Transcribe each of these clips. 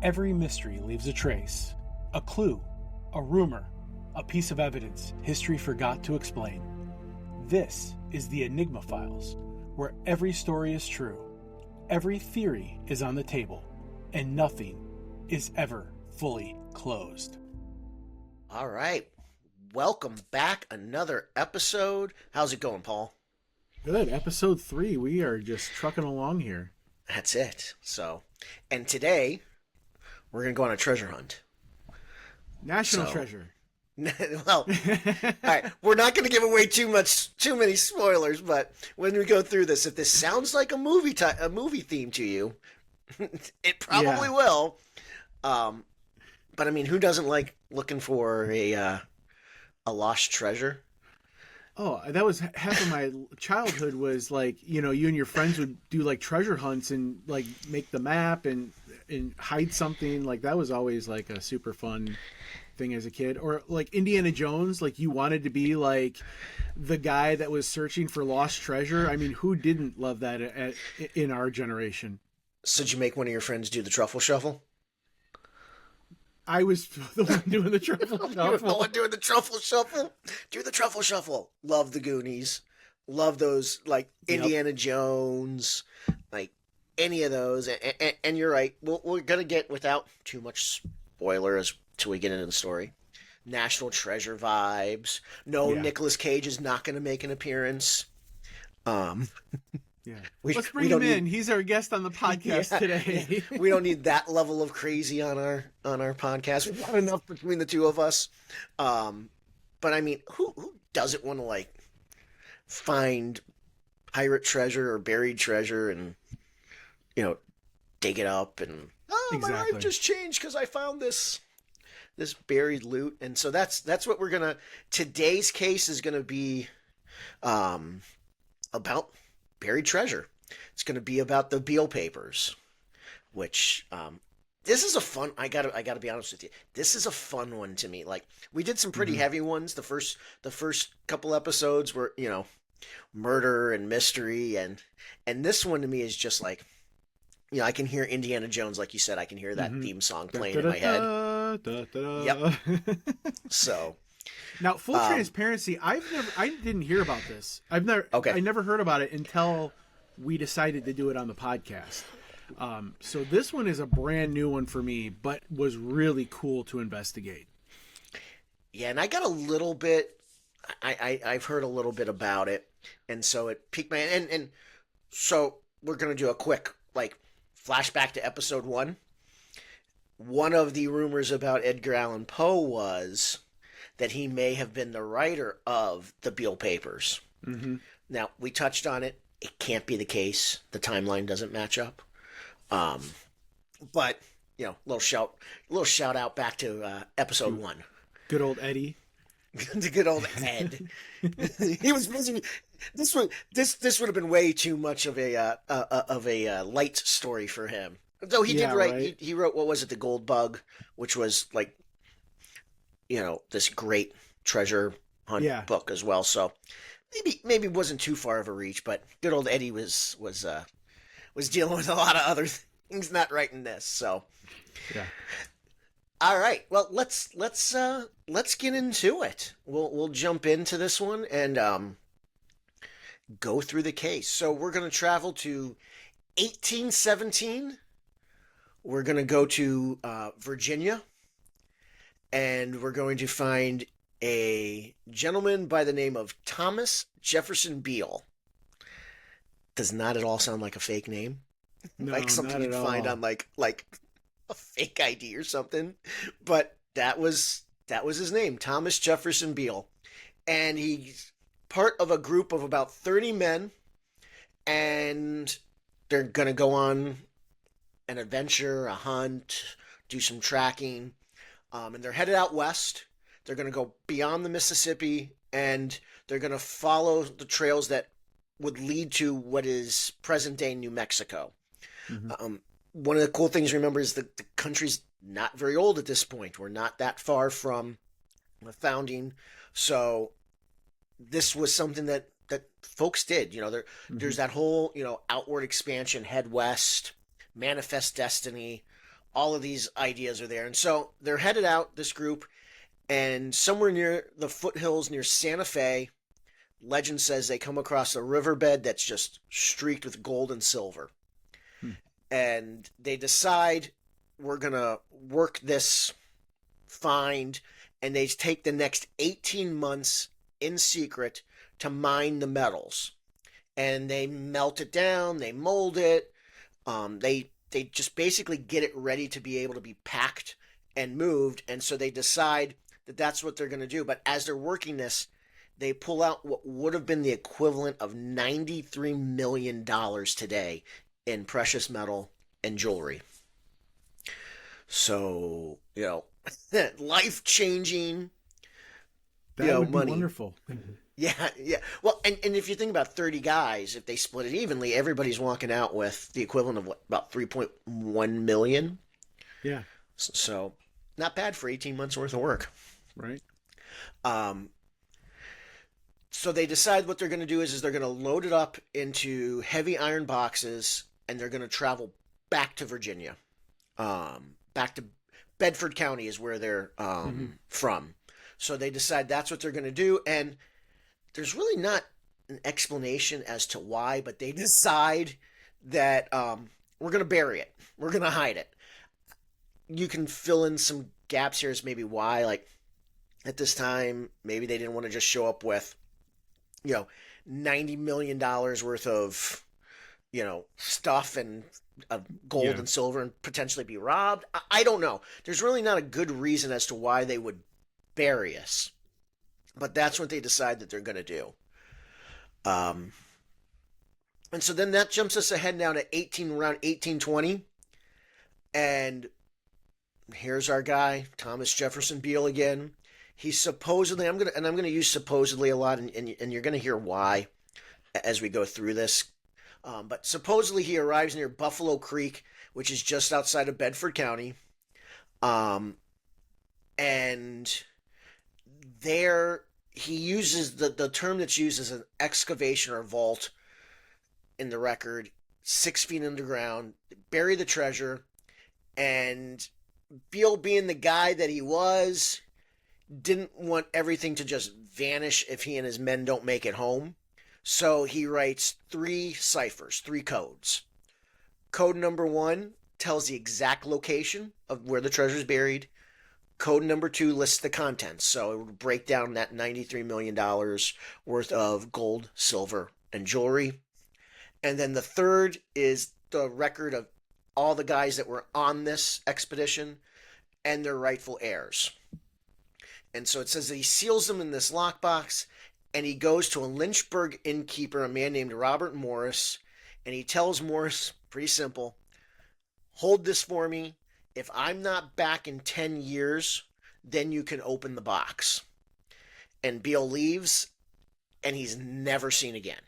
Every mystery leaves a trace, a clue, a rumor, a piece of evidence history forgot to explain. This is the Enigma Files, where every story is true, every theory is on the table, and nothing is ever fully closed. All right. Welcome back. Another episode. How's it going, Paul? Good. Episode 3. We are just trucking along here. That's it. And today we're going to go on a treasure hunt. National treasure. Well, all right. We're not going to give away too many spoilers, but when we go through this, if this sounds like a movie theme to you, it probably will. But I mean, who doesn't like looking for a lost treasure? Oh, that was half of my childhood was like, you and your friends would do like treasure hunts and like make the map and hide something. Like that was always like a super fun thing as a kid. Or like Indiana Jones, like you wanted to be like the guy that was searching for lost treasure. I mean, who didn't love that in our generation? So did you make one of your friends do the truffle shuffle? I was the one doing the truffle shuffle. You were the one doing the truffle shuffle? Do the truffle shuffle. Love the Goonies. Love those, like, Indiana Jones. Like, any of those. And you're right. We're going to get, without too much spoilers till we get into the story, National Treasure vibes. No, Nicolas Cage is not going to make an appearance. Yeah. Let's bring him in. He's our guest on the podcast today. We don't need that level of crazy on our podcast. We've got enough between the two of us. But I mean, who doesn't want to like find pirate treasure or buried treasure and dig it up and my life just changed because I found this buried loot. And so that's what we're gonna. Today's case is gonna be about buried treasure. It's going to be about the Beale Papers, which this is a fun. I gotta be honest with you. This is a fun one to me. Like we did some pretty heavy ones. The first couple episodes were murder and mystery, and this one to me is just like I can hear Indiana Jones, like you said. I can hear that theme song playing in my head. Yep. So. Now, full transparency, I didn't hear about this. I never heard about it until we decided to do it on the podcast. So this one is a brand new one for me, but was really cool to investigate. Yeah, and I got a little bit. I've heard a little bit about it, and so it piqued my and so we're gonna do a quick flashback to episode 1. One of the rumors about Edgar Allan Poe was that he may have been the writer of the Beale Papers. Mm-hmm. Now, we touched on it. It can't be the case. The timeline doesn't match up. But, little shout out back to episode 1. Good old Eddie. The good old Ed. He was busy. This would have been way too much of a light story for him. Though he did write, right? He wrote, what was it, The Gold Bug, which was like, this great treasure hunt book as well. So maybe it wasn't too far of a reach, but good old Eddie was dealing with a lot of other things, not writing this. So yeah. All right. Well, let's get into it. We'll jump into this one and go through the case. So we're going to travel to 1817. We're going to go to Virginia. And we're going to find a gentleman by the name of Thomas Jefferson Beale. Does not at all sound like a fake name. No, like something you'd find on like a fake ID or something. But that was his name, Thomas Jefferson Beale. And he's part of a group of about 30 men. And they're going to go on an adventure, a hunt, do some tracking. And they're headed out west. They're going to go beyond the Mississippi, and they're going to follow the trails that would lead to what is present-day New Mexico. Mm-hmm. One of the cool things to remember is that the country's not very old at this point. We're not that far from the founding. So this was something that folks did. There's that whole, outward expansion, head west, manifest destiny, all of these ideas are there. And so they're headed out, this group, and somewhere near the foothills near Santa Fe, legend says they come across a riverbed that's just streaked with gold and silver. And they decide, we're going to work this find, and they take the next 18 months in secret to mine the metals. And they melt it down, they mold it, they just basically get it ready to be able to be packed and moved. And so they decide that that's what they're going to do. But as they're working this, they pull out what would have been the equivalent of $93 million today in precious metal and jewelry. So, life-changing, that would money. Be wonderful. Yeah. Well, and if you think about 30 guys, if they split it evenly, everybody's walking out with the equivalent of about 3.1 million. Yeah. So, not bad for 18 months worth of work. Right. So they decide what they're going to do is they're going to load it up into heavy iron boxes, and they're going to travel back to Virginia. Back to Bedford County is where they're from. So they decide that's what they're going to do, and there's really not an explanation as to why, but they decide that we're going to bury it. We're going to hide it. You can fill in some gaps here as maybe why, like at this time, maybe they didn't want to just show up with, $90 million worth of, stuff and gold and silver and potentially be robbed. I don't know. There's really not a good reason as to why they would bury us. But that's what they decide that they're going to do. And so then that jumps us ahead now to around 1820. And here's our guy, Thomas Jefferson Beale again. He's supposedly, I'm gonna use supposedly a lot, and you're gonna hear why as we go through this. But supposedly he arrives near Buffalo Creek, which is just outside of Bedford County. And there he uses the term that's used as an excavation or vault in the record, 6 feet underground, bury the treasure. And Beale, being the guy that he was, didn't want everything to just vanish if he and his men don't make it home. So he writes 3 ciphers, 3 codes. Code number 1 tells the exact location of where the treasure is buried. Code number 2 lists the contents. So it would break down that $93 million worth of gold, silver, and jewelry. And then the third is the record of all the guys that were on this expedition and their rightful heirs. And so it says that he seals them in this lockbox, and he goes to a Lynchburg innkeeper, a man named Robert Morris, and he tells Morris, pretty simple, hold this for me. If I'm not back in 10 years, then you can open the box. And Beale leaves, and he's never seen again.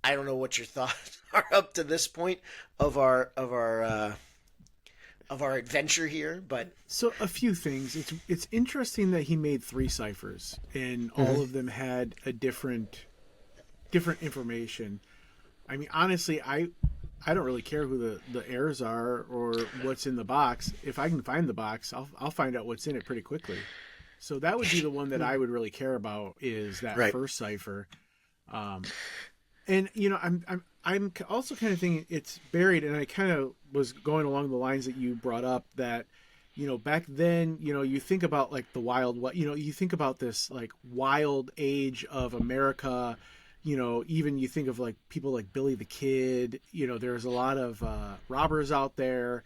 I don't know what your thoughts are up to this point of our adventure here, but so a few things. It's interesting that he made 3 ciphers, and all of them had a different information. I mean, honestly, I don't really care who the heirs are or what's in the box. If I can find the box, I'll find out what's in it pretty quickly. So that would be the one that I would really care about, is that first cipher. And I'm also kind of thinking it's buried, and I kind of was going along the lines that you brought up that, back then, you think about like the Wild West, you think about this like wild age of America, even you think of like people like Billy the Kid, there's a lot of robbers out there.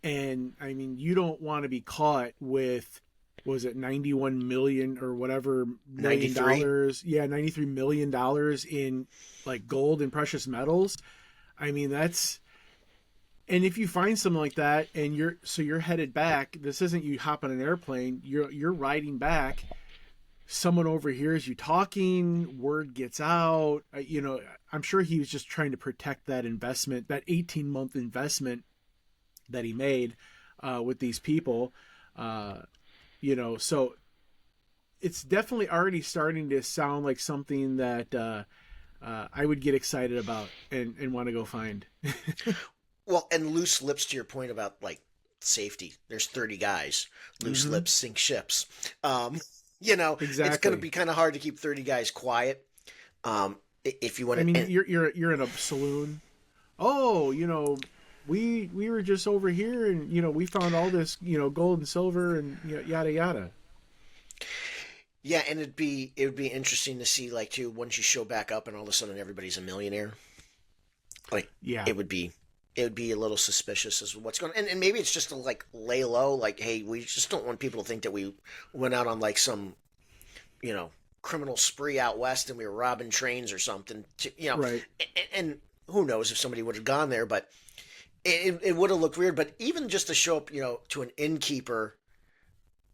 And I mean, you don't want to be caught with, was it 91 million or whatever million dollars? Yeah, $93 million in like gold and precious metals. I mean, that's, and if you find something like that and you're headed back, this isn't you hop on an airplane, you're riding back, someone overhears you talking, word gets out, I'm sure he was just trying to protect that investment, that 18-month investment that he made with these people. So it's definitely already starting to sound like something that I would get excited about and want to go find. Well, and loose lips, to your point about like safety. There's 30 guys. Loose lips sink ships. Exactly. It's going to be kind of hard to keep 30 guys quiet. If you want to, I mean, you're in a saloon. Oh, we were just over here, and we found all this, gold and silver, and yada yada. Yeah, and it would be interesting to see, like, too, once you show back up and all of a sudden everybody's a millionaire. Like, yeah, it would be a little suspicious as to what's going on. And maybe it's just to, like, lay low, like, hey, we just don't want people to think that we went out on, like, some, criminal spree out west and we were robbing trains or something. Right. And who knows if somebody would have gone there, but it would have looked weird. But even just to show up, to an innkeeper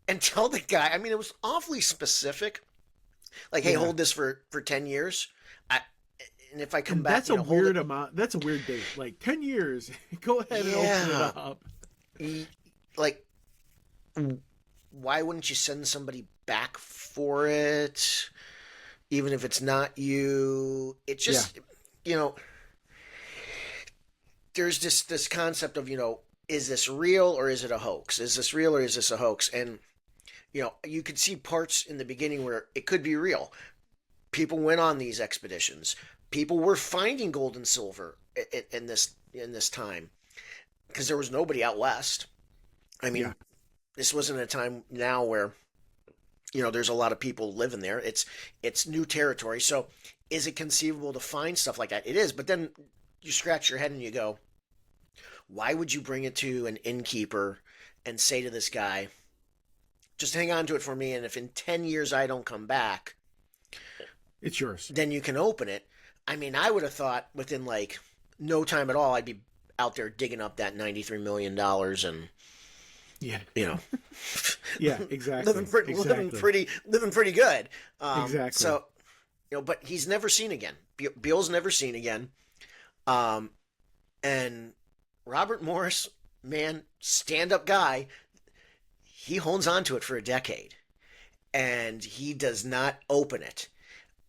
and tell the guy, I mean, it was awfully specific. Like, hey, hold this for 10 years. And if I come back, that's a weird amount. That's a weird date. Like 10 years. Go ahead and open it up. Like, why wouldn't you send somebody back for it? Even if it's not you. It just, there's this concept of, is this real or is it a hoax? Is this real or is this a hoax? And, you could see parts in the beginning where it could be real. People went on these expeditions. People were finding gold and silver in this time because there was nobody out west. I mean, this wasn't a time now where, there's a lot of people living there. It's new territory. So is it conceivable to find stuff like that? It is. But then you scratch your head and you go, why would you bring it to an innkeeper and say to this guy, just hang on to it for me, and if in 10 years I don't come back, it's yours. Then you can open it. I mean, I would have thought within like no time at all, I'd be out there digging up that $93 million and yeah, exactly. living pretty good. Exactly. So, but he's never seen again. Beale's never seen again. And Robert Morris, man, stand-up guy, he holds on to it for a decade, and he does not open it.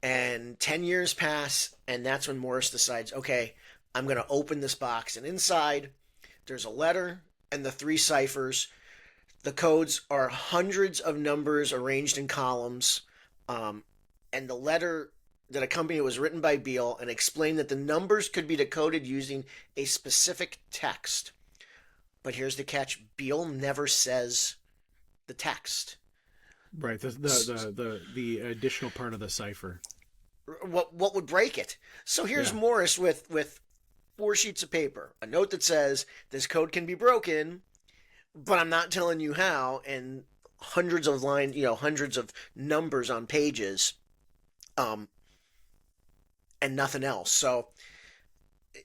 And 10 years pass, and that's when Morris decides, okay, I'm going to open this box. And inside, there's a letter and the 3 ciphers. The codes are hundreds of numbers arranged in columns. And the letter that accompanied it was written by Beale and explained that the numbers could be decoded using a specific text. But here's the catch. Beale never says the text. Right, the additional part of the cipher. What would break it? So here's Morris with 4 sheets of paper, a note that says this code can be broken, but I'm not telling you how, and hundreds of lines, hundreds of numbers on pages, and nothing else. So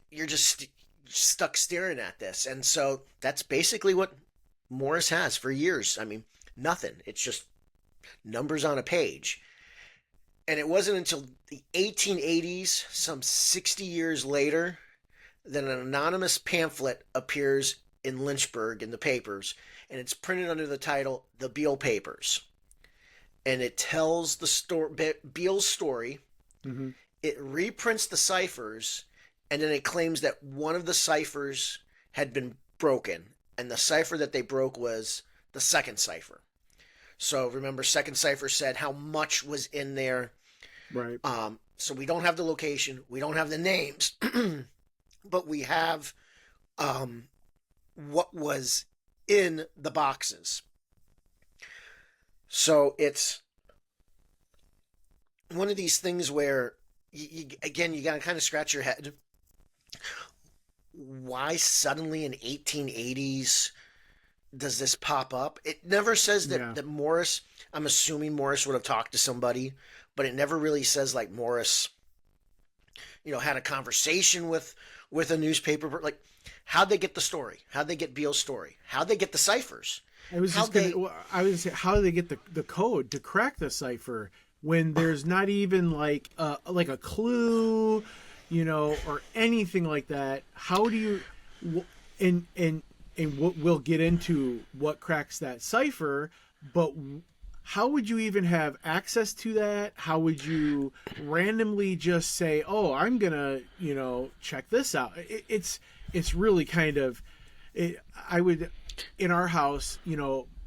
you're just stuck staring at this, and so that's basically what Morris has for years. I mean, nothing. It's just numbers on a page. And it wasn't until the 1880s, some 60 years later, that an anonymous pamphlet appears in Lynchburg in the papers, and it's printed under the title The Beale Papers. And it tells the Beale's story. Mm-hmm. It reprints the ciphers, and then it claims that one of the ciphers had been broken, and the cipher that they broke was the second cipher. So remember, second cipher said how much was in there. Right. So we don't have the location. We don't have the names. But we have what was in the boxes. So it's one of these things where, you got to kind of scratch your head. Why suddenly in 1880s does this pop up? It never says that Morris, I'm assuming Morris would have talked to somebody, but it never really says like Morris, had a conversation with a newspaper. Like, how'd they get the story? How'd they get Beale's story? How'd they get the ciphers? I was going to say, how do they get the code to crack the cipher when there's not even like a clue, or anything like that? How do you, and we'll get into what cracks that cipher, but how would you even have access to that? How would you randomly just say, "Oh, I'm gonna, check this out"? It's really kind of, I would, in our house,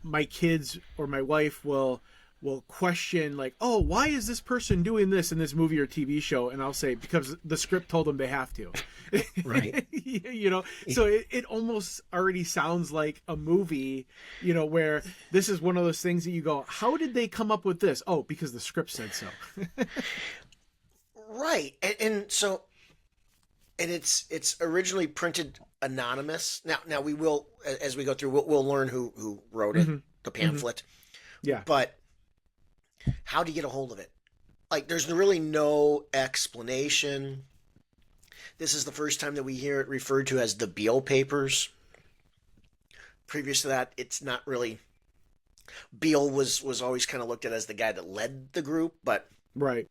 my kids or my wife will question like, "Oh, why is this person doing this in this movie or TV show?" And I'll say, because the script told them they have to. Right. So it almost already sounds like a movie, where this is one of those things that you go, how did they come up with this? Oh, because the script said so. Right. And it's originally printed anonymous. Now we will, as we go through, we'll learn who wrote it, the pamphlet. Yeah. But how do you get a hold of it? Like, there's really no explanation. This is the first time that we hear it referred to as the Beale Papers. Previous to that, it's not really. Beale was always kind of looked at as the guy that led the group, but right.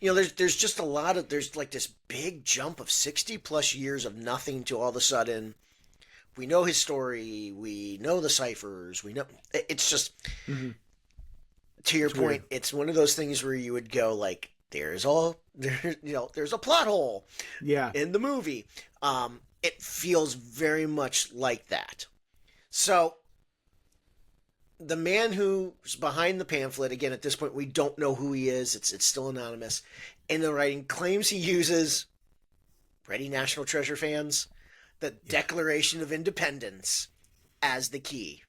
There's just a lot of, there's like this big jump of 60 plus years of nothing to all of a sudden. We know his story. We know the ciphers. We know it's just. Mm-hmm. To your point, weird. It's one of those things where you would go like, there's a plot hole, in the movie. It feels very much like that. So the man who's behind the pamphlet, again, at this point, we don't know who he is. It's still anonymous. In the writing, claims he uses, ready, National Treasure fans, the Declaration of Independence as the key.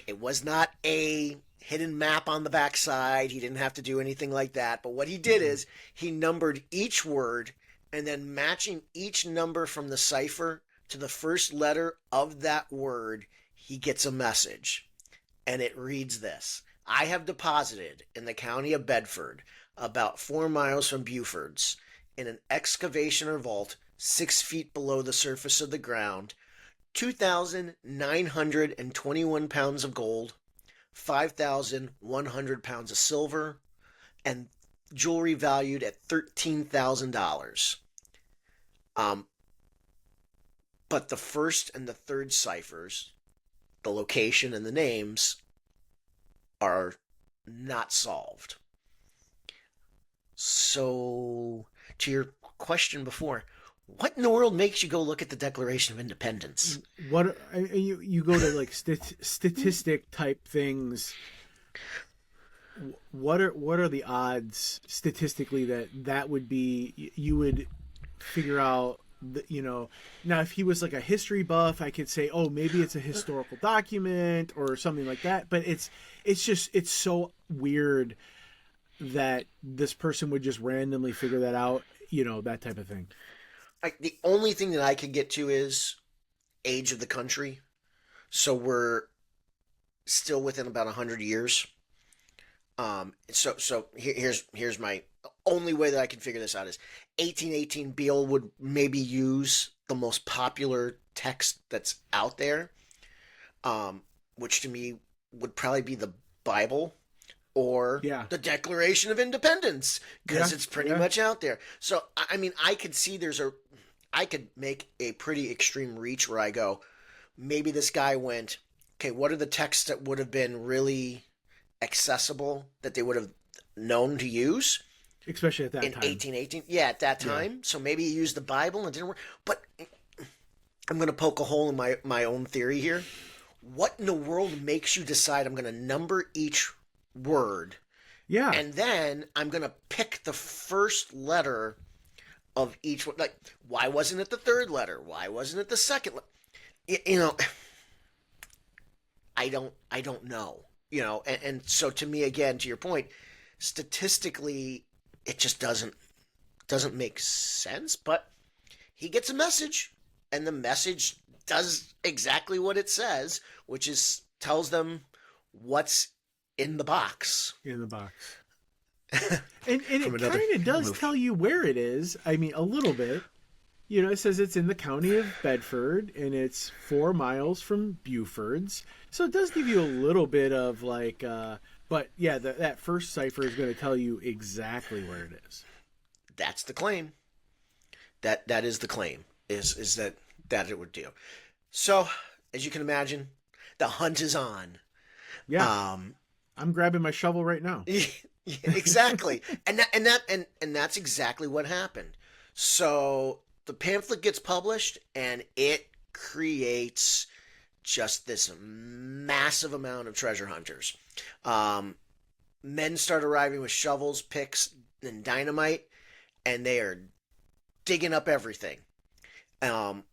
It was not a hidden map on the backside. He didn't have to do anything like that. But what he did is he numbered each word, and then matching each number from the cipher to the first letter of that word, he gets a message. And it reads this: I have deposited in the county of Bedford, about 4 miles from Buford's, in an excavation or vault 6 feet below the surface of the ground, 2,921 pounds of gold, 5,100 pounds of silver, and jewelry valued at $13,000. But the first and the third ciphers, the location and the names, are not solved. So, to your question before, what in the world makes you go look at the Declaration of Independence? What you go to like statistic type things. What are the odds statistically that would be? You would figure out. Now if he was like a history buff, I could say, oh, maybe it's a historical document or something like that. But it's so weird that this person would just randomly figure that out. That type of thing. The only thing that I could get to is age of the country. So we're still within about 100 years. So here's my only way that I can figure this out is 1818 Beale would maybe use the most popular text that's out there, which to me would probably be the Bible or the Declaration of Independence, because it's pretty much out there. So, I mean, I could see I could make a pretty extreme reach where I go, maybe this guy went, okay, what are the texts that would have been really accessible that they would have known to use? Especially at that time. In 1818. Yeah, at that time. Yeah. So maybe he used the Bible and it didn't work. But I'm going to poke a hole in my own theory here. What in the world makes you decide I'm going to number each word? Yeah. And then I'm going to pick the first letter of each one. Like, why wasn't it the third letter? Why wasn't it the second letter? I don't know. And so to me, again, to your point, statistically, it just doesn't make sense. But he gets a message, and the message does exactly what it says, which is tells them what's in the box. In the box. and it kind of does tell you where it is. I mean, a little bit. It says it's in the county of Bedford, and it's 4 miles from Buford's. So it does give you a little bit of like, but yeah, that first cipher is going to tell you exactly where it is. That's the claim. That is the claim. Is that it would do. So, as you can imagine, the hunt is on. Yeah, I'm grabbing my shovel right now. Exactly. And that's exactly what happened. So the pamphlet gets published and it creates just this massive amount of treasure hunters. Um, Men start arriving with shovels, picks, and dynamite, and they are digging up everything. Um,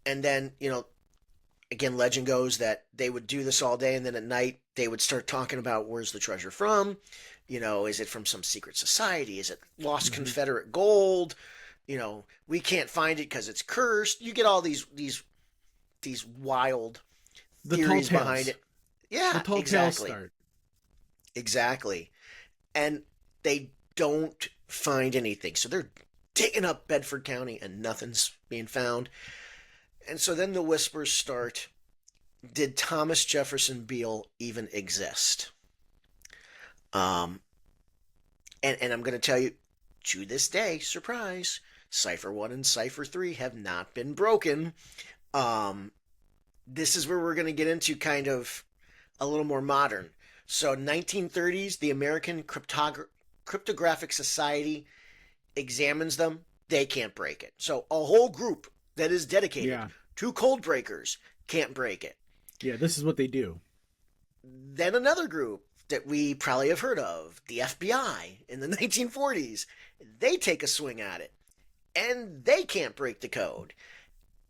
and then, again, legend goes that they would do this all day, and then at night they would start talking about where's the treasure from. Is it from some secret society? Is it lost Confederate gold? We can't find it because it's cursed. You get all these wild theories behind it. Yeah, the tall exactly. tales start. Exactly. And they don't find anything. So they're digging up Bedford County and nothing's being found. And so then the whispers start. Did Thomas Jefferson Beale even exist? And I'm going to tell you, to this day, surprise, Cipher 1 and Cipher 3 have not been broken. This is where we're going to get into kind of a little more modern. So 1930s, the American Cryptographic Society examines them. They can't break it. So a whole group that is dedicated to code breakers can't break it. Yeah, this is what they do. Then another group that we probably have heard of, the FBI in the 1940s, they take a swing at it. And they can't break the code.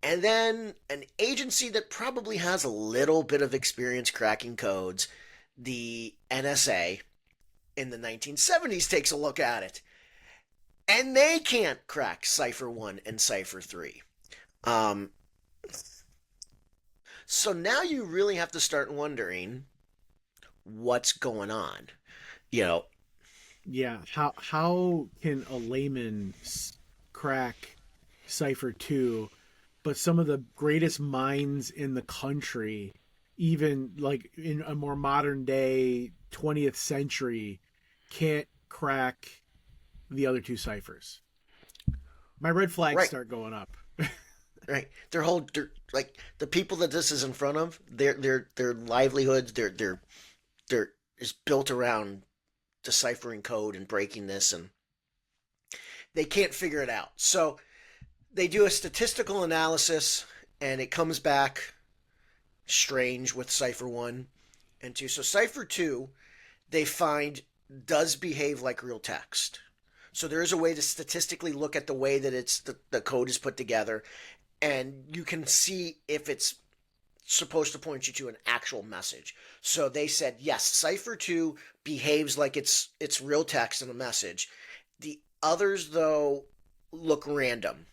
And then an agency that probably has a little bit of experience cracking codes, the NSA, in the 1970s takes a look at it. And they can't crack Cipher 1 and Cipher 3. So now you really have to start wondering what's going on. Yeah, how can a layman crack Cipher 2, but some of the greatest minds in the country, even like in a more modern day 20th century, can't crack the other two ciphers? My red flags start going up. Right. They're like the people that this is in front of, their livelihoods, their is built around deciphering code and breaking this, and they can't figure it out. So they do a statistical analysis, and it comes back strange with Cipher 1 and 2. So Cipher 2, they find, does behave like real text. So there is a way to statistically look at the way that the code is put together, and you can see if it's supposed to point you to an actual message. So they said, yes, Cipher 2 behaves like it's real text in a message. The others, though, look random,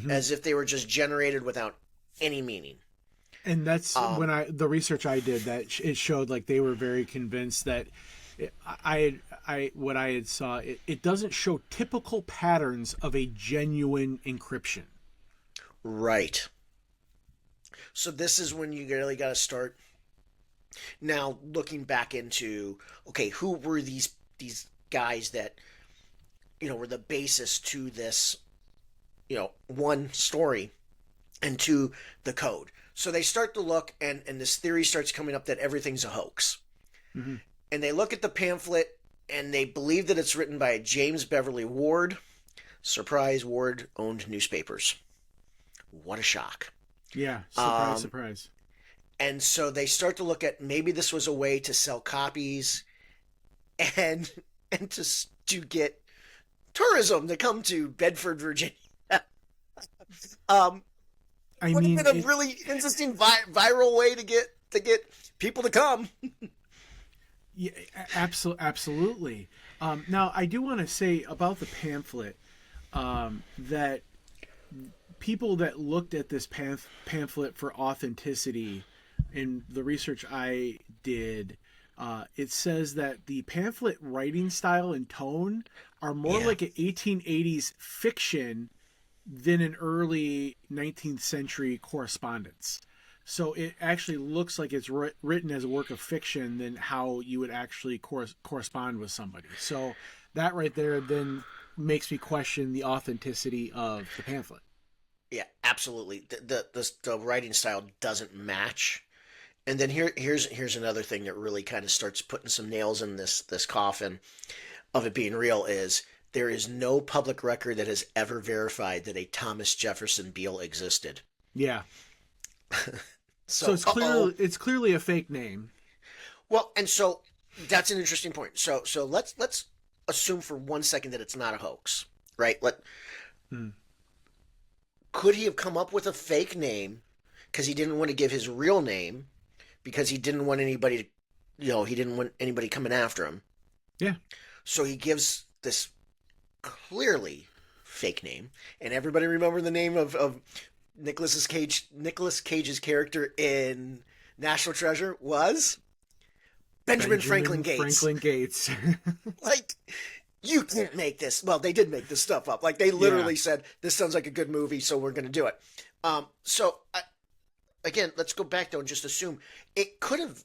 as if they were just generated without any meaning. And that's when the research I did, that it showed like they were very convinced that what I had saw, it doesn't show typical patterns of a genuine encryption. Right. So this is when you really got to start now looking back into, okay, who were these guys that, were the basis to this, one, story, and two, the code. So they start to look, and this theory starts coming up that everything's a hoax. Mm-hmm. And they look at the pamphlet, and they believe that it's written by James Beverly Ward. Surprise, Ward owned newspapers. What a shock. Yeah, surprise. And so they start to look at, maybe this was a way to sell copies and to get tourism to come to Bedford, Virginia. Would have been a really interesting viral way to get people to come. Yeah, absolutely. Now, I do want to say about the pamphlet that people that looked at this pamphlet for authenticity, in the research I did, it says that the pamphlet writing style and tone are more like an 1880s fiction than an early 19th century correspondence. So it actually looks like it's written as a work of fiction than how you would actually correspond with somebody. So that right there then makes me question the authenticity of the pamphlet. Yeah, absolutely. The writing style doesn't match. And then here's another thing that really kind of starts putting some nails in this coffin of it being real is there is no public record that has ever verified that a Thomas Jefferson Beale existed. Yeah. So it's clearly a fake name. Well, and so that's an interesting point. So let's assume for 1 second that it's not a hoax, right? Could he have come up with a fake name because he didn't want to give his real name because he didn't want anybody to, he didn't want anybody coming after him. Yeah. So he gives this clearly fake name, and everybody remember the name of Nicolas Cage's character in National Treasure was Benjamin Franklin Gates. Franklin Gates. Like, you can't make this. Well, they did make this stuff up. Like, they literally said, this sounds like a good movie, so we're going to do it. Again, let's go back, though, and just assume it could have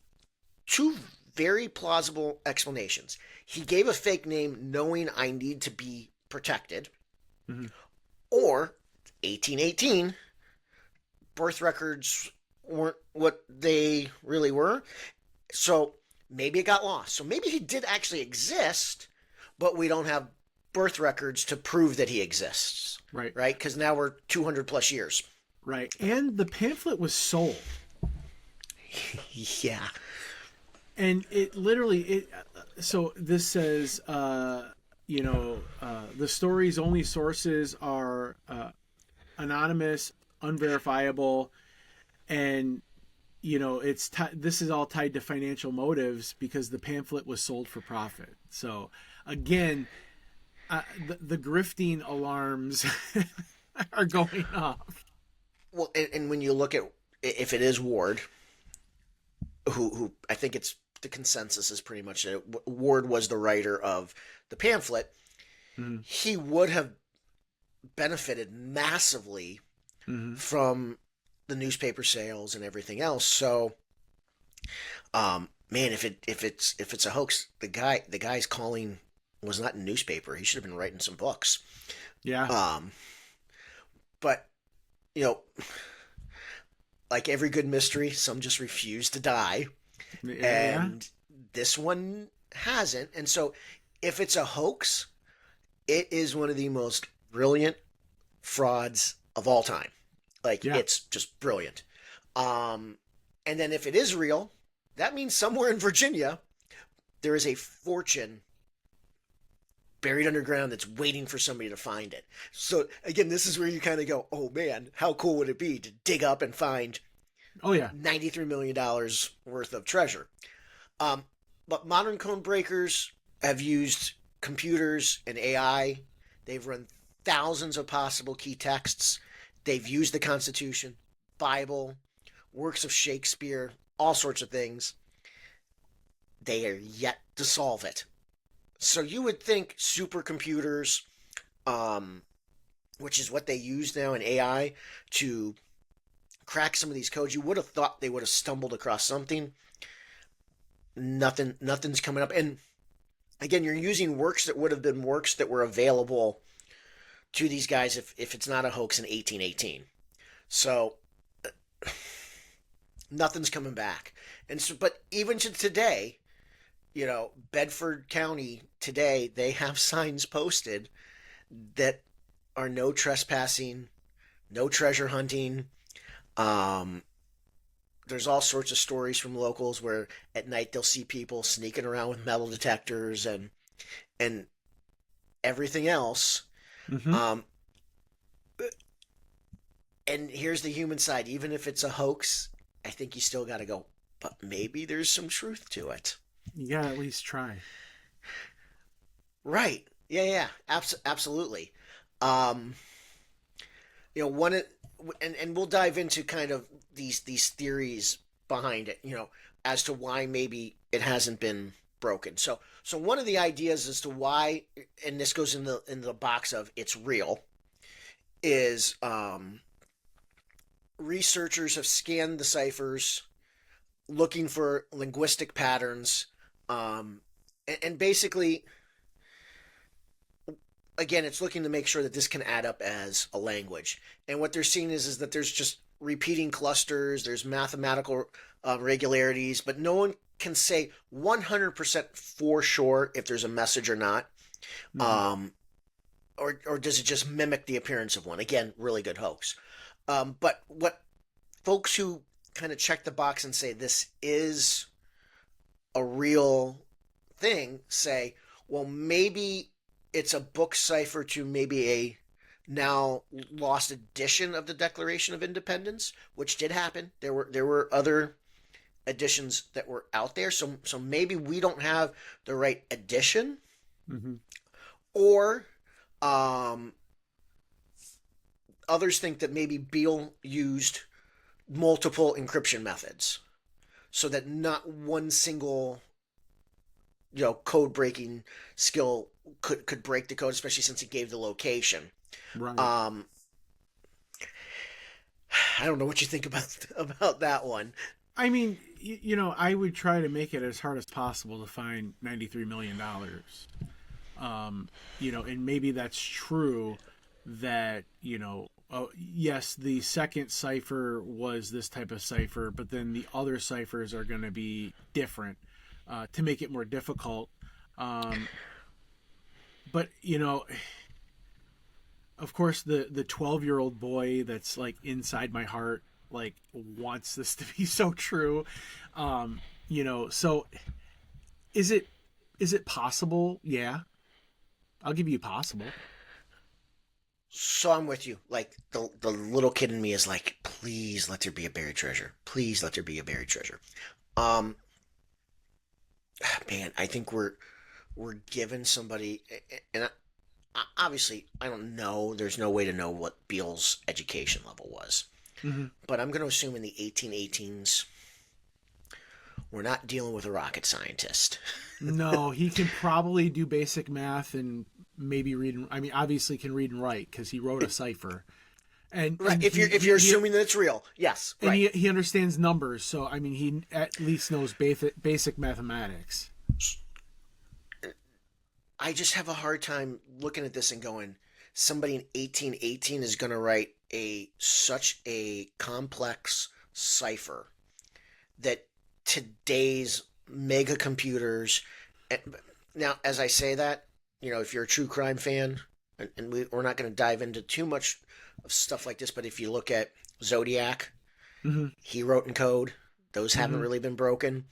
two very plausible explanations. He gave a fake name knowing I need to be protected, or 1818, birth records weren't what they really were, so maybe it got lost. So maybe he did actually exist, but we don't have birth records to prove that he exists. Right. Right? Because now we're 200 plus years. Right. And the pamphlet was sold. Yeah. And it literally, so this says, the story's only sources are anonymous, unverifiable, and, this is all tied to financial motives because the pamphlet was sold for profit. So, again, the grifting alarms are going off. Well, and when you look at, if it is Ward, who I think it's, the consensus is pretty much it. Ward was the writer of the pamphlet. He would have benefited massively from the newspaper sales and everything else. So, man, if it's a hoax, the guy's calling was not in a newspaper. He should have been writing some books. Yeah. But like every good mystery, some just refuse to die. And this one hasn't. And so if it's a hoax, it is one of the most brilliant frauds of all time. It's just brilliant. And then if it is real, that means somewhere in Virginia, there is a fortune buried underground that's waiting for somebody to find it. So again, this is where you kind of go, oh man, how cool would it be to dig up and find $93 million worth of treasure. But modern code breakers have used computers and AI. They've run thousands of possible key texts. They've used the Constitution, Bible, works of Shakespeare, all sorts of things. They are yet to solve it. So you would think supercomputers, which is what they use now in AI to crack some of these codes, you would have thought they would have stumbled across something. Nothing's coming up. And again, you're using works that would have been works that were available to these guys if it's not a hoax in 1818. So nothing's coming back. And so, but even to today, Bedford County today, they have signs posted that are no trespassing, no treasure hunting. There's all sorts of stories from locals where at night they'll see people sneaking around with metal detectors and everything else. And here's the human side. Even if it's a hoax, I think you still got to go, but maybe there's some truth to it. You got to at least try. Right. Yeah. Absolutely. And we'll dive into kind of these theories behind it, as to why maybe it hasn't been broken. So one of the ideas as to why, and this goes in the box of it's real, is researchers have scanned the ciphers looking for linguistic patterns, and basically again, it's looking to make sure that this can add up as a language. And what they're seeing is that there's just repeating clusters, there's mathematical regularities, but no one can say 100% for sure if there's a message or not. Mm-hmm. Or does it just mimic the appearance of one? Again, really good hoax. But what folks who kind of check the box and say this is a real thing say, well, maybe it's a book cipher to maybe a now lost edition of the Declaration of Independence, which did happen. There were other editions that were out there, so maybe we don't have the right edition, mm-hmm. or others think that maybe Beale used multiple encryption methods so that not one single code breaking skill could break the code, especially since he gave the location. Right. I don't know what you think about that one. I mean, I would try to make it as hard as possible to find $93 million. And maybe that's true that, yes, the second cipher was this type of cipher, but then the other ciphers are going to be different to make it more difficult. But, of course, the 12-year-old boy that's like inside my heart, like wants this to be so true. So is it possible? Yeah. I'll give you possible. So I'm with you. Like the little kid in me is like, please let there be a buried treasure. Please let there be a buried treasure. Man, I think we're giving somebody, and obviously I don't know. There's no way to know what Beale's education level was, mm-hmm. but I'm going to assume in the 1818s, we're not dealing with a rocket scientist. No, he can probably do basic math and maybe read. I mean, obviously can read and write because he wrote a cipher. And, right, if you're assuming that it's real, yes. And right. he understands numbers, so I mean, he at least knows basic mathematics. I just have a hard time looking at this and going, somebody in 1818 is going to write such a complex cipher that today's mega computers. Now, as I say that, if you're a true crime fan, and we're not going to dive into too much of stuff like this, but if you look at Zodiac, mm-hmm. he wrote in code. Those mm-hmm. haven't really been broken.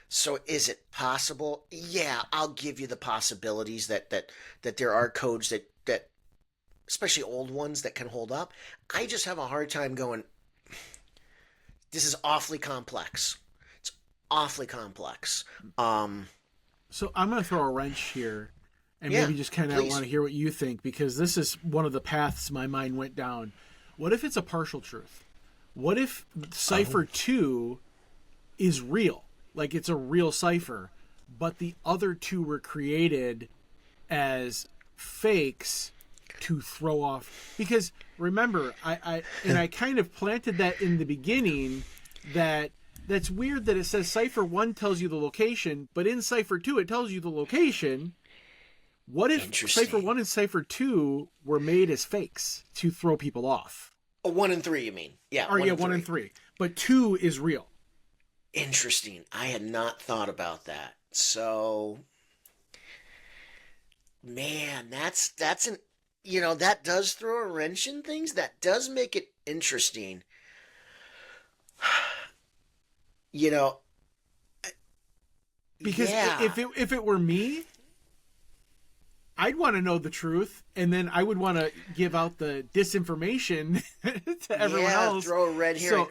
So is it possible? Yeah, I'll give you the possibilities that there are codes that especially old ones that can hold up. I just have a hard time going, this is awfully complex. It's awfully complex. So I'm going to throw a wrench here and maybe just kind of want to hear what you think, because this is one of the paths my mind went down. What if it's a partial truth? What if Cipher 2 is real? Like it's a real cipher, but the other two were created as fakes to throw off. Because remember, I kind of planted that in the beginning, that's weird that it says Cipher 1 tells you the location, but in Cipher 2 it tells you the location. What if Cipher 1 and Cipher 2 were made as fakes to throw people off? 1 and 3, you mean? Yeah. 1 and 3. But 2 is real. Interesting. I had not thought about that. So, man, that's an, that does throw a wrench in things. That does make it interesting. Because if it were me, I'd want to know the truth, and then I would want to give out the disinformation to everyone else. Throw a red herring.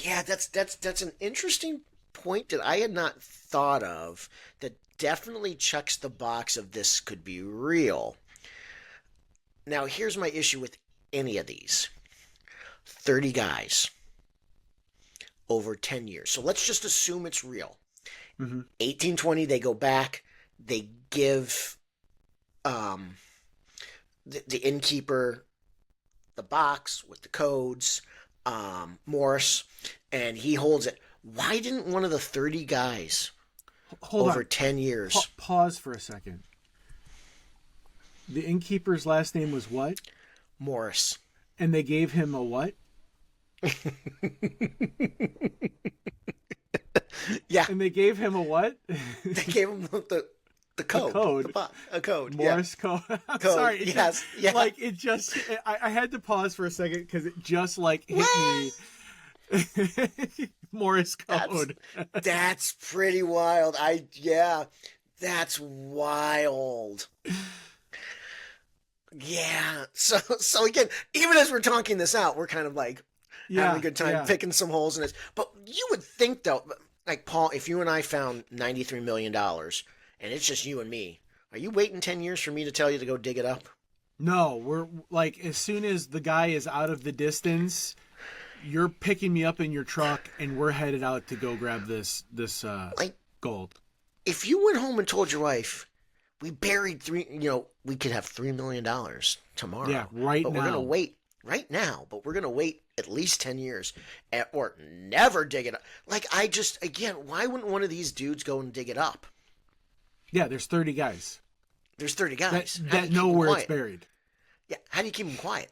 Yeah, that's an interesting point that I had not thought of, that definitely checks the box of this could be real. Now, here's my issue with any of these. 30 guys over 10 years. So let's just assume it's real. Mm-hmm. 1820, they go back, they give the innkeeper the box with the codes, Morris, and he holds it. Why didn't one of the 30 guys over 10 years... Pause for a second. The innkeeper's last name was what? Morris. And they gave him a what? Yeah. And they gave him a what? They gave him the code. A code. A code. Morse yeah. code. I'm Code. sorry. Yes. Yeah. Like, it just... I had to pause for a second because it just, like, hit me. Morse code. That's pretty wild. That's wild. Yeah. So again, even as we're talking this out, we're kind of like having a good time picking some holes in this. But you would think though, like Paul, if you and I found $93 million and it's just you and me, are you waiting 10 years for me to tell you to go dig it up? No, we're like, as soon as the guy is out of the distance, you're picking me up in your truck and we're headed out to go grab this gold. If you went home and told your wife, we buried we could have $3 million tomorrow. Yeah, right now. But we're going to wait right now, but we're going to wait at least 10 years or never dig it up. Like, again, why wouldn't one of these dudes go and dig it up? Yeah, there's 30 guys. There's 30 guys that know where it's buried. Yeah, how do you keep them quiet?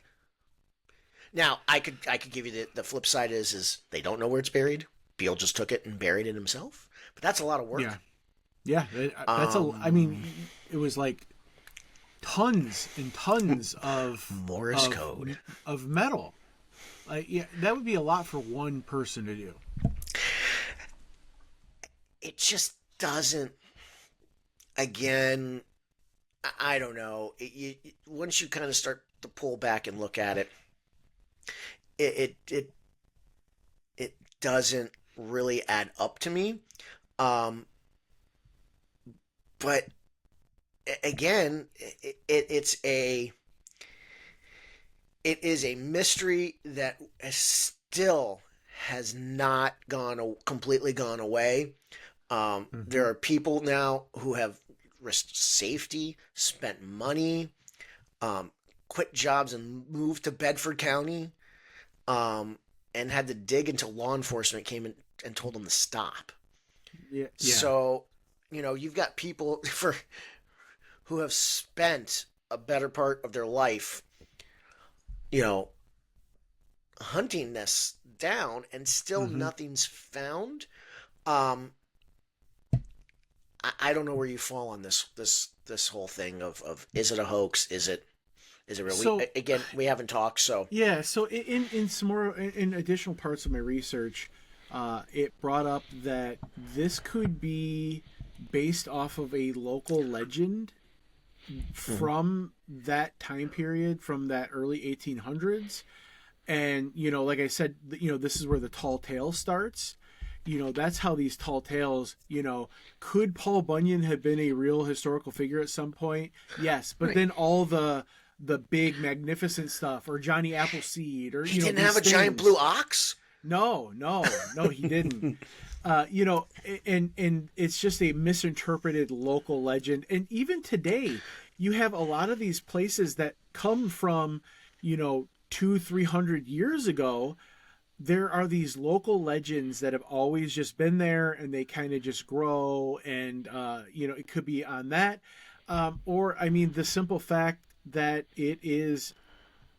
Now, I could give you the flip side is they don't know where it's buried. Beale just took it and buried it himself. But that's a lot of work. Yeah, I mean, it was like tons and tons of Morse code of metal. Like, yeah, that would be a lot for one person to do. It just doesn't. Again, I don't know. Once you kind of start to pull back and look at it, it doesn't really add up to me. But again, it is a mystery that still has not completely gone away. There are people now who have risked safety, spent money, quit jobs and moved to Bedford County, and had to dig until law enforcement came in and told them to stop. Yeah. So, you've got people who have spent a better part of their life, hunting this down, and still nothing's found. I don't know where you fall on this whole thing of is it a hoax? Is it real? So, we haven't talked, so yeah. So in some more in additional parts of my research, it brought up that this could be based off of a local legend from that time period, from that early 1800s, and like I said, this is where the tall tale starts. That's how these tall tales, could Paul Bunyan have been a real historical figure at some point? Yes. But then all the big magnificent stuff, or Johnny Appleseed, or, he didn't have a giant blue ox. No, he didn't. And it's just a misinterpreted local legend. And even today, you have a lot of these places that come from, 200-300 years ago. There are these local legends that have always just been there, and they kind of just grow, and it could be on that, or the simple fact that it is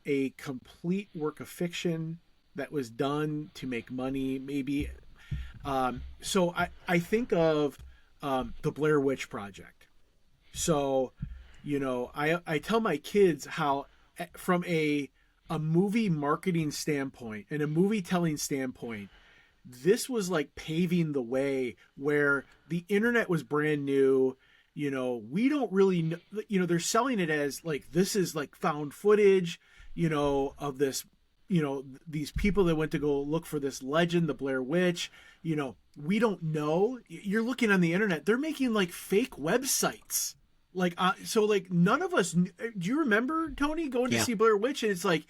a complete work of fiction that was done to make money, maybe. So I think of the Blair Witch Project. So I tell my kids how, from a movie marketing standpoint and a movie telling standpoint, this was like paving the way, where the internet was brand new. We don't really know, they're selling it as like, this is like found footage, of this, these people that went to go look for this legend, the Blair Witch. We don't know. You're looking on the internet, they're making like fake websites. Like, so like none of us, do you remember, Tony, going to see Blair Witch? And it's like,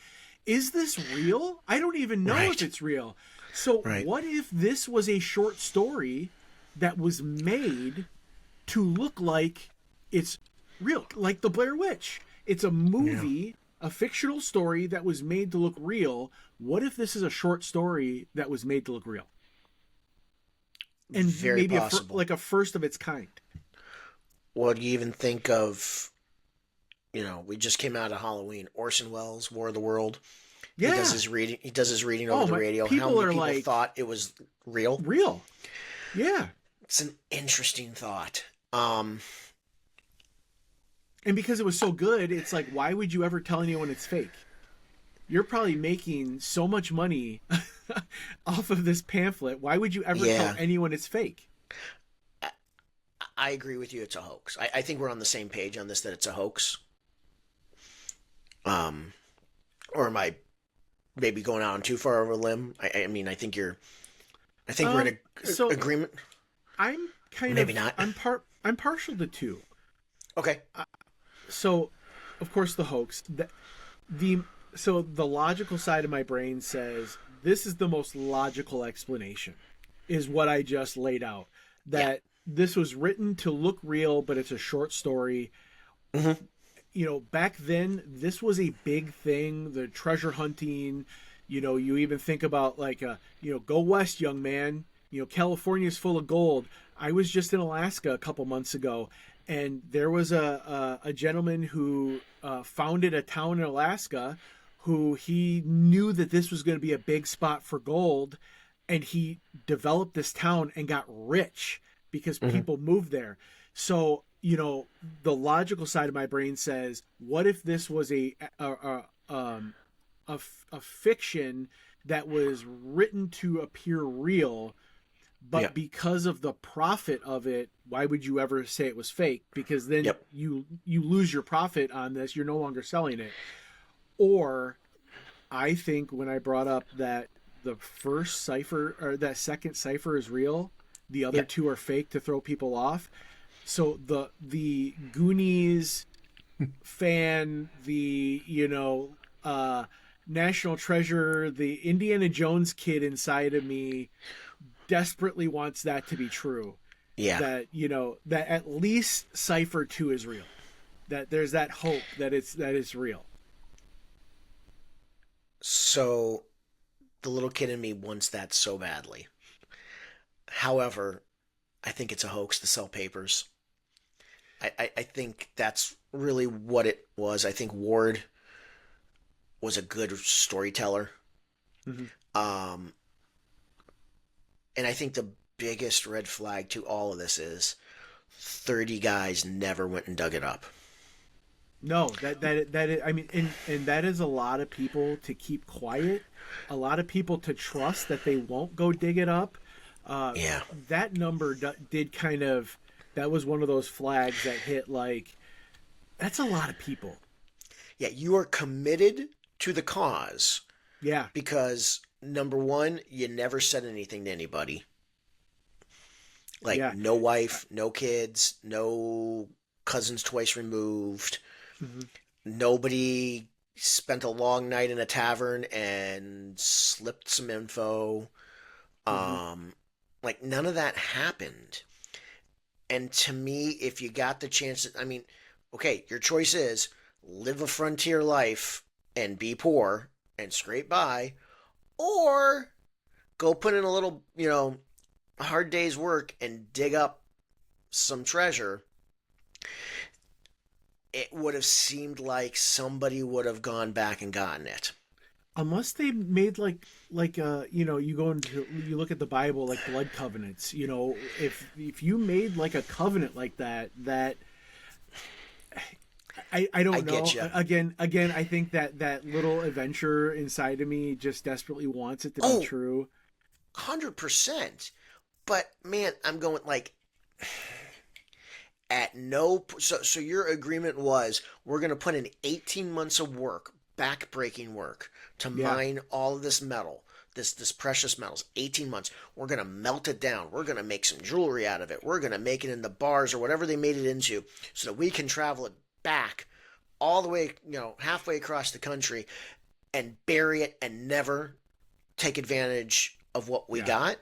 is this real? I don't even know if it's real. So what if this was a short story that was made to look like it's real, like the Blair Witch? It's a movie, a fictional story that was made to look real. What if this is a short story that was made to look real? And very maybe possible. like a first of its kind. What do you even think of, we just came out of Halloween. Orson Welles, War of the World. Yeah. He does his reading. He does his reading over the radio. How many people thought it was real? Real. Yeah. It's an interesting thought. And because it was so good, it's like, why would you ever tell anyone it's fake? You're probably making so much money off of this pamphlet. Why would you ever tell anyone it's fake? I agree with you. It's a hoax. I think we're on the same page on this, that it's a hoax. Or am I maybe going out on too far of a limb? I mean, I think we're in agreement. I'm maybe not. I'm partial to two. Okay. So, of course, the hoax. So the logical side of my brain says this is the most logical explanation, is what I just laid out. That this was written to look real, but it's a short story. Mm-hmm. Back then, this was a big thing. The treasure hunting. You even think about go west, young man. California's full of gold. I was just in Alaska a couple months ago, and there was a gentleman who founded a town in Alaska who he knew that this was going to be a big spot for gold, and he developed this town and got rich because people moved there. So, the logical side of my brain says, what if this was a fiction that was written to appear real, but because of the profit of it, why would you ever say it was fake? Because then you lose your profit on this. You're no longer selling it. Or I think when I brought up that the first cipher or that second cipher is real, the other two are fake to throw people off. So the Goonies fan, the National Treasure, the Indiana Jones kid inside of me desperately wants that to be true. Yeah. That that at least Cipher 2 is real. That there's that hope that it's real. So the little kid in me wants that so badly. However, I think it's a hoax to sell papers. I think that's really what it was. I think Ward was a good storyteller. Mm-hmm. And I think the biggest red flag to all of this is 30 guys never went and dug it up. No, that I mean, and that is a lot of people to keep quiet, a lot of people to trust that they won't go dig it up. That number did kind of, that was one of those flags that hit that's a lot of people. Yeah, you are committed to the cause. Yeah. Because, number one, you never said anything to anybody. No wife, no kids, no cousins twice removed. Mm-hmm. Nobody spent a long night in a tavern and slipped some info. Mm-hmm. None of that happened. And to me, if you got the chance, okay, your choice is live a frontier life and be poor and scrape by, or go put in a little, hard day's work and dig up some treasure. It would have seemed like somebody would have gone back and gotten it. Unless they made you you look at the Bible, like blood covenants, if you made a covenant like that I don't know. Again, I think that little adventure inside of me just desperately wants it to be true. 100%. But man, I'm going at no. So your agreement was we're going to put in 18 months of work, back-breaking work, to mine all of this metal, this precious metals. 18 months. We're going to melt it down. We're going to make some jewelry out of it. We're going to make it in the bars or whatever they made it into, so that we can travel it back all the way, halfway across the country, and bury it and never take advantage of what we got.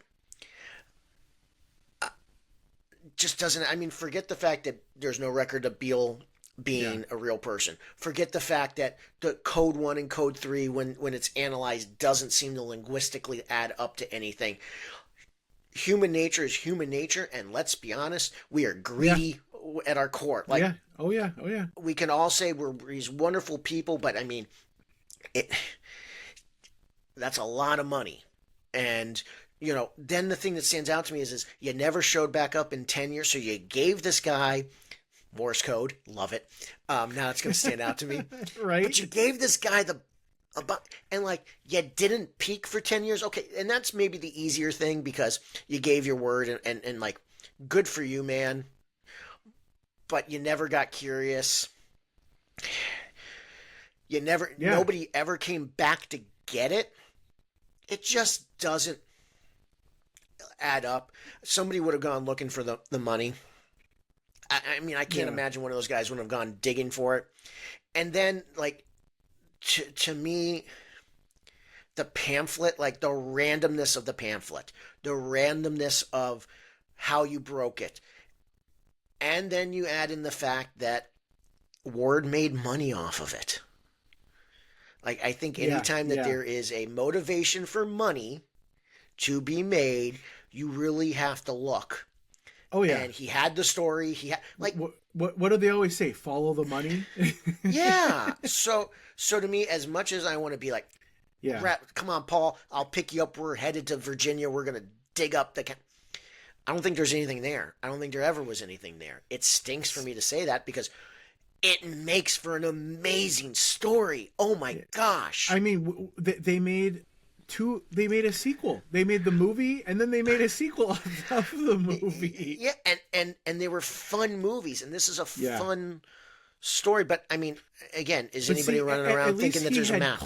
Just doesn't. Forget the fact that there's no record of Beale being a real person. Forget the fact that the code 1 and code 3, when it's analyzed, doesn't seem to linguistically add up to anything. Human nature is human nature, and let's be honest, we are greedy. at our core. Like, yeah. Oh yeah. Oh yeah. we can all say we're these wonderful people, but I mean, that's a lot of money. And, then the thing that stands out to me is you never showed back up in 10 years. So you gave this guy Morse code. Love it. Now it's going to stand out to me. Right. But you gave this guy and like, you didn't peak for 10 years. Okay. And that's maybe the easier thing because you gave your word and like, good for you, man. But you never got curious. Nobody ever came back to get it. It just doesn't add up. Somebody would have gone looking for the money. I mean, I can't imagine one of those guys would have gone digging for it. And then, like, to me, the pamphlet, like the randomness of the pamphlet, the randomness of how you broke it. And then you add in the fact that Ward made money off of it. Like, I think anytime that there is a motivation for money to be made, you really have to look. Oh yeah. And he had the story. He had like what do they always say? Follow the money. Yeah. So to me, as much as I want to be like, come on, Paul, I'll pick you up. We're headed to Virginia. We're gonna dig up the. I don't think there's anything there. I don't think there ever was anything there. It stinks for me to say that because it makes for an amazing story. Oh my gosh. I mean, they made a sequel. They made the movie and then they made a sequel of the movie. Yeah. And they were fun movies. And this is a fun story. But I mean, again, is anybody running around thinking that there's a map?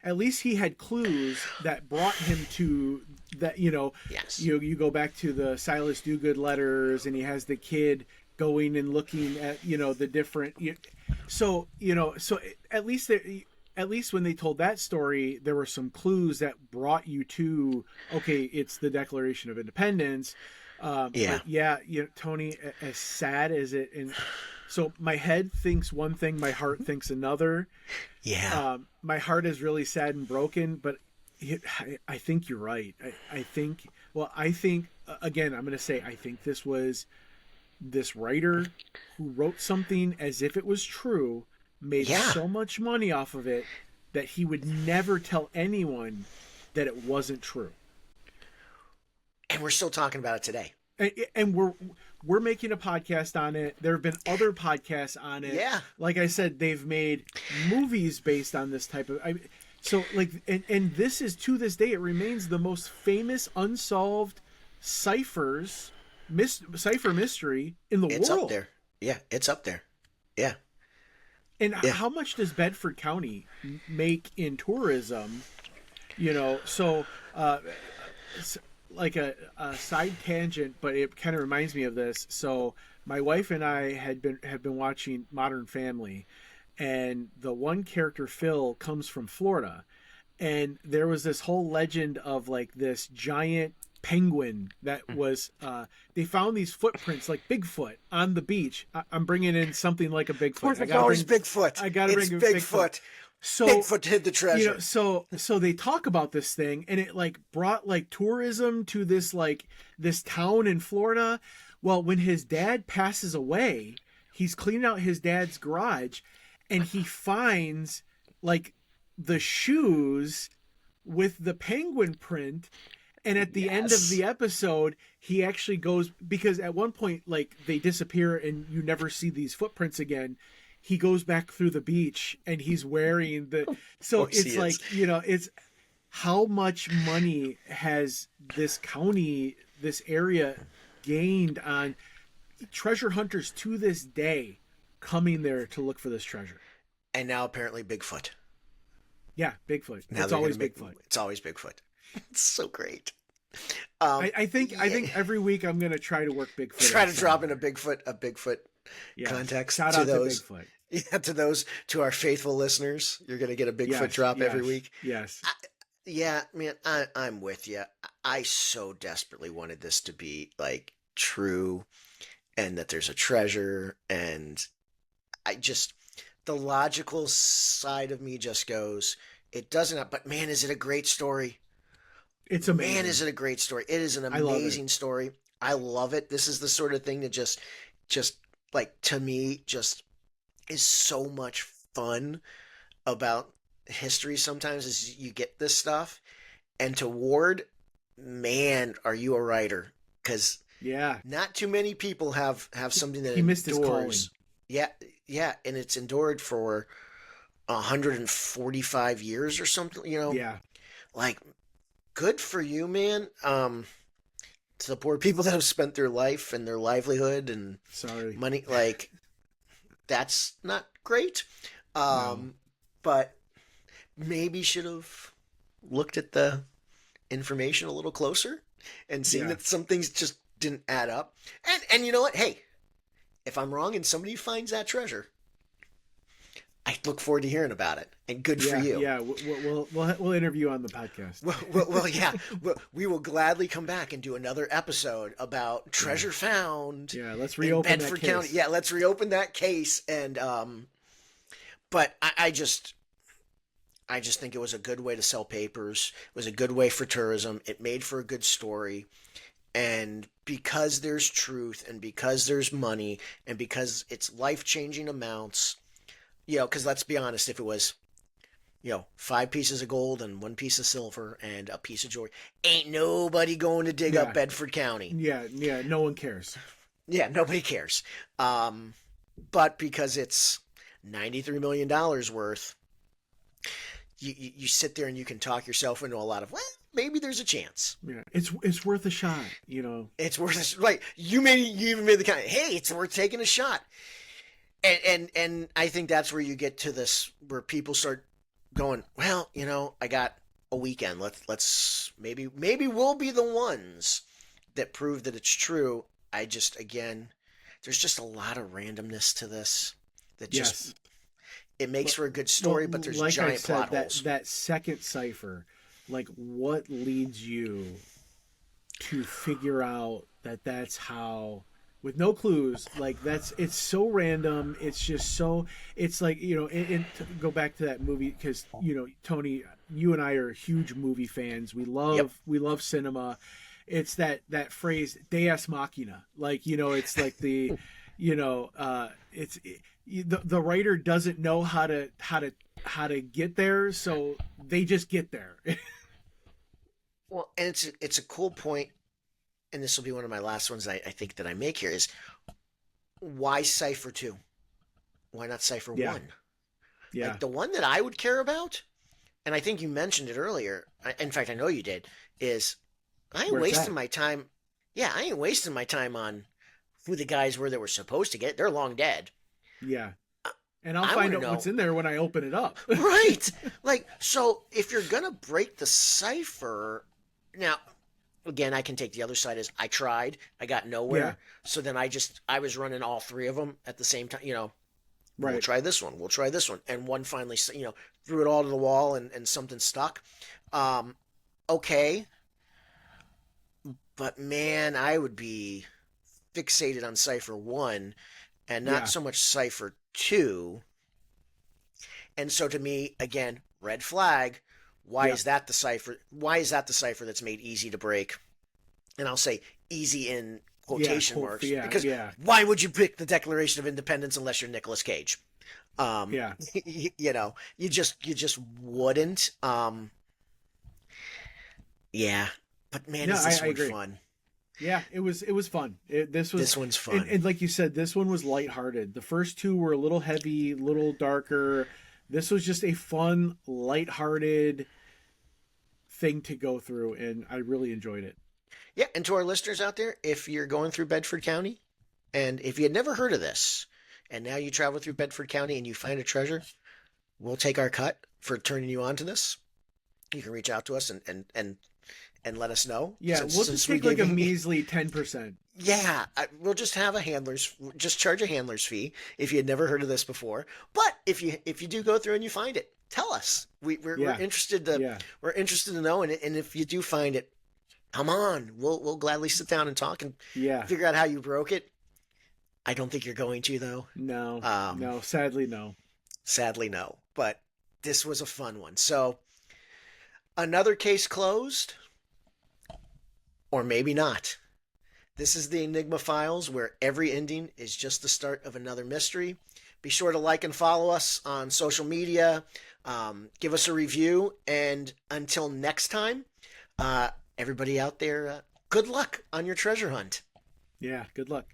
At least he had clues that brought him to that, Yes. You go back to the Silas Dogood letters and he has the kid going and looking at, the different, so at least when they told that story, there were some clues that brought you to, okay, it's the Declaration of Independence. But Tony, as sad as it, and so my head thinks one thing, my heart thinks another. Yeah. My heart is really sad and broken, but I think you're right. I think, again, I'm going to say, I think this was this writer who wrote something as if it was true, made so much money off of it that he would never tell anyone that it wasn't true. And we're still talking about it today. And we're making a podcast on it. There have been other podcasts on it. Yeah. Like I said, they've made movies based on this type of. So like, and this is, to this day, it remains the most famous unsolved cipher mystery in the world. It's up there. Yeah, it's up there. Yeah. And how much does Bedford County make in tourism? So like a side tangent, but it kind of reminds me of this. So my wife and I have been watching Modern Family, and the one character, Phil, comes from Florida, and there was this whole legend of like this giant penguin that was they found these footprints like Bigfoot on the beach. I'm bringing in something like a Bigfoot. Of course, it's always Bigfoot. I gotta bring in Bigfoot. So Bigfoot hid the treasure. So they talk about this thing, and it like brought like tourism to this town in Florida. Well, when his dad passes away, he's cleaning out his dad's garage, and he finds like the shoes with the penguin print. And at the end of the episode, he actually goes, because at one point, like, they disappear and you never see these footprints again. He goes back through the beach and he's wearing it's like, it's how much money has this county, this area gained on treasure hunters to this day coming there to look for this treasure. And now apparently Bigfoot. Yeah, Bigfoot. It's always Bigfoot. It's always Bigfoot. It's so great. I think every week I'm going to try to work Bigfoot. Try to drop in a Bigfoot context. Shout out to Bigfoot. Yeah, to our faithful listeners, you're going to get a Bigfoot drop every week. Yes. Man, I'm with you. I so desperately wanted this to be like true, and that there's a treasure, and the logical side of me just goes, it doesn't, but man, is it a great story. It's amazing. Man, is it a great story. It is an amazing story. I love it. This is the sort of thing that just like to me just is so much fun about history sometimes is you get this stuff. And to Ward, man, are you a writer? Because Yeah. not too many people have something that He missed his calling. endures. Yeah, yeah, and it's endured for 145 years or something. Yeah. Like good for you, man. To the poor people that have spent their life and their livelihood and Sorry. money, like that's not great. No. But maybe should have looked at the information a little closer and seen Yeah. that some things just didn't add up. And you know what? Hey, if I'm wrong and somebody finds that treasure, I look forward to hearing about it. And good for you. Yeah, we'll interview you on the podcast. Well, yeah. We will gladly come back and do another episode about treasure found. Yeah, let's in reopen Bedford that case. County. Yeah, let's reopen that case. And but I just think it was a good way to sell papers. It was a good way for tourism. It made for a good story. And because there's truth and because there's money and because it's life-changing amounts, because let's be honest, if it was, 5 pieces of gold and 1 piece of silver and a piece of jewelry, ain't nobody going to dig up Bedford County. Yeah, no one cares. Yeah, nobody cares. But because it's $93 million worth, you sit there and you can talk yourself into a lot of, well, maybe there's a chance. Yeah, it's worth a shot. It's worth a, right. You even made the comment. Hey, it's worth taking a shot. And I think that's where you get to this, where people start going, well, I got a weekend. Let's maybe we'll be the ones that prove that it's true. There's just a lot of randomness to this that just it makes for a good story, but there's like giant I said, plot holes. That second cipher, like what leads you to figure out that's how, with no clues, like it's so random. It's just so, it's like, go back to that movie because, Tony, you and I are huge movie fans. We love cinema. It's that phrase Deus Machina, like, it's like the, the writer doesn't know how to get there, so they just get there. Well, and it's a cool point, and this will be one of my last ones I think that I make here is why Cipher 2? Why not Cipher 1? Yeah. Like the one that I would care about, and I think you mentioned it earlier. In fact, I know you did. Is I ain't wasting my time. Yeah, I ain't wasting my time on who the guys were that were supposed to get. They're long dead. Yeah. And I'll find out what's in there when I open it up. Right. Like, so if you're going to break the cipher, now, again, I can take the other side as I tried. I got nowhere. Yeah. So then I was running all 3 of them at the same time, Right. We'll try this one. We'll try this one. And one finally, threw it all to the wall and something stuck. Okay. But man, I would be fixated on Cipher 1 and not so much Cipher 2. And so to me, again, red flag. Why is that the cipher? Why is that the cipher that's made easy to break? And I'll say easy in quotation marks because why would you pick the Declaration of Independence unless you're Nicolas Cage? You just wouldn't. But man, is this one fun? Yeah, it was fun. This one's fun. And like you said, this one was lighthearted. The first 2 were a little heavy, a little darker. This was just a fun, lighthearted thing to go through, and I really enjoyed it. Yeah, and to our listeners out there, if you're going through Bedford County, and if you had never heard of this, and now you travel through Bedford County and you find a treasure, we'll take our cut for turning you on to this. You can reach out to us and let us know. Yeah, we'll just take like a measly 10%. Yeah, we'll just have just charge a handler's fee if you had never heard of this before. But if you do go through and you find it, tell us. We're interested to know. And if you do find it, come on, we'll gladly sit down and talk and figure out how you broke it. I don't think you're going to though. No, no, sadly no. Sadly no. But this was a fun one. So another case closed, or maybe not. This is the Enigma Files, where every ending is just the start of another mystery. Be sure to like and follow us on social media. Give us a review. And until next time, everybody out there, good luck on your treasure hunt. Yeah, good luck.